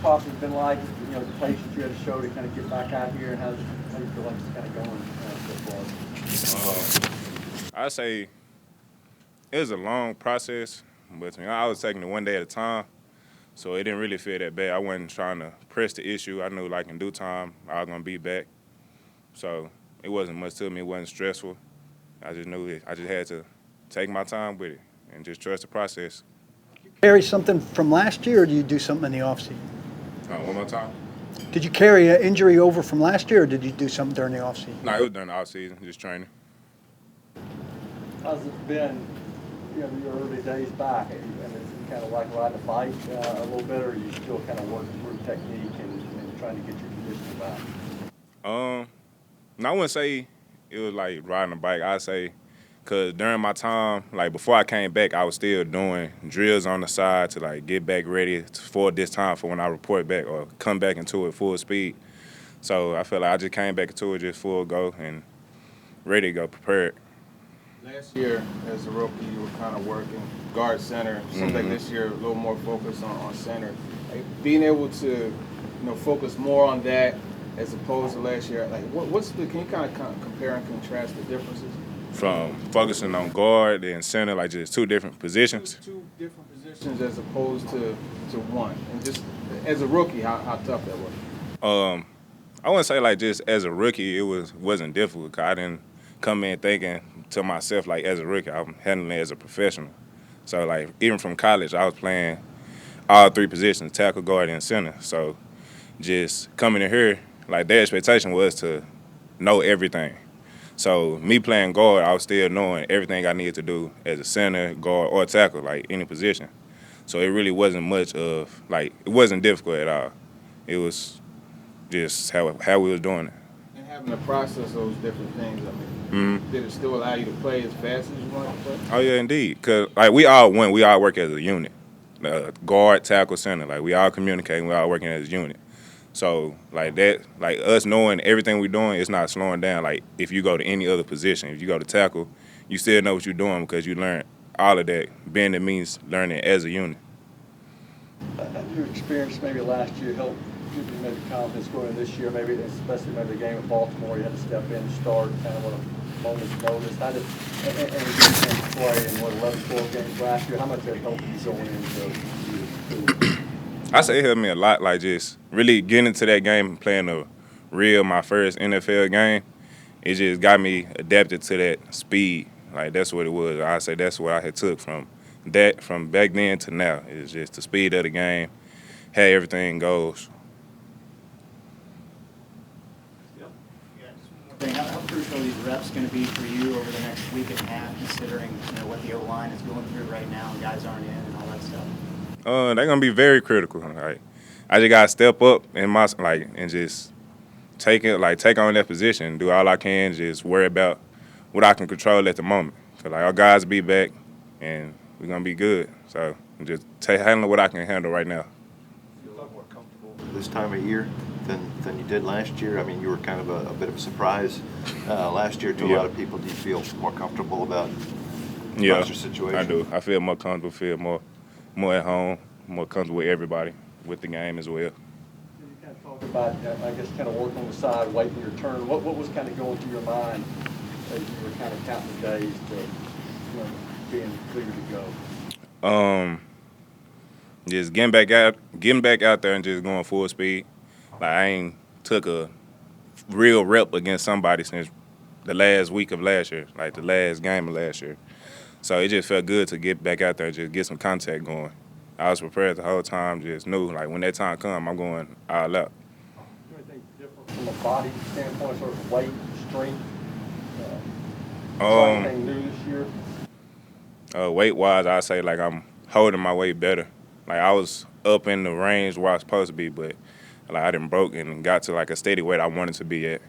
process been like? The patience you had to show to kind of get back out here, and how do you feel like it's kind of going so far? I say it was a long process, but I was taking it one day at a time, so it didn't really feel that bad. I wasn't trying to press the issue. I knew like in due time I was gonna be back, so it wasn't much to me. It wasn't stressful. I just knew it. I just had to take my time with it and just trust the process. Carry something from last year, or do you do something in the offseason? One more time. Did you carry an injury over from last year, or did you do something during the offseason? No, it was during the off season, just training. How's it been, your early days back? And is it kind of like riding a bike a little bit, or are you still kind of working through technique and trying to get your conditioning back? No, I wouldn't say it was like riding a bike. I'd say because during my time, like before I came back, I was still doing drills on the side to like get back ready for this time for when I report back or come back into it full speed. So I feel like I just came back into it just full go and ready to go, prepared. Last year, as a rookie, you were kind of working guard center. Seems like this year, a little more focus on center. Like being able to, focus more on that as opposed to last year. Like, can you kind of compare and contrast the differences? From focusing on guard and center, like just two different positions. Two different positions as opposed to one. And just as a rookie, how tough that was. I wouldn't say like just as a rookie, wasn't difficult. 'Cause I didn't come in thinking to myself like as a rookie, I'm handling it as a professional. So like even from college, I was playing all three positions: tackle, guard, and center. So just coming in here, like their expectation was to know everything. So me playing guard, I was still knowing everything I needed to do as a center, guard, or tackle, like any position. So it really wasn't much of like it wasn't difficult at all. It was just how we was doing it. And having to process those different things, did it still allow you to play as fast as you wanted to play? Oh yeah, indeed. Cause like we all work as a unit, guard, tackle, center. Like we all communicating, we all working as a unit. So like that, like us knowing everything we're doing, it's not slowing down. Like if you go to any other position, if you go to tackle, you still know what you're doing because you learn all of that. Bending means learning as a unit. Your experience maybe last year helped give you maybe confidence going into this year, maybe especially maybe the game at Baltimore, you had to step in and start kind of on a moment's notice. How did and you play in 11, 12 games last year? How much did it help you going into? I say it helped me a lot, like just really getting into that game and playing my first NFL game. It just got me adapted to that speed. Like that's what it was. I say that's what I had took from back then to now. It's just the speed of the game, how everything goes. How crucial are these reps going to be for you over the next week and a half, considering what the O-line is going through right now and guys aren't in and all that stuff? They're gonna be very critical. Like I just gotta step up and just take on that position, do all I can, just worry about what I can control at the moment. Cause like our guys be back and we're gonna be good. So just handle what I can handle right now. You feel a lot more comfortable this time of year than you did last year. I mean, you were kind of a bit of a surprise last year to a lot of people. Do you feel more comfortable about your situation? I do. I feel more comfortable. Feel more at home, more comfortable with everybody, with the game as well. You kind of talk about, I guess, kind of working on the side, waiting your turn. What was kind of going through your mind as you were kind of counting the days to being clear to go? Just getting back out there and just going full speed. Like I ain't took a real rep against somebody since the last week of last year, like the last game of last year. So it just felt good to get back out there and just get some contact going. I was prepared the whole time, just knew like when that time comes, I'm going all out. Anything different from a body standpoint, sort of weight, strength? Anything new this year? Weight-wise, I say like I'm holding my weight better. Like I was up in the range where I was supposed to be, but like I done broke and got to like a steady weight I wanted to be at.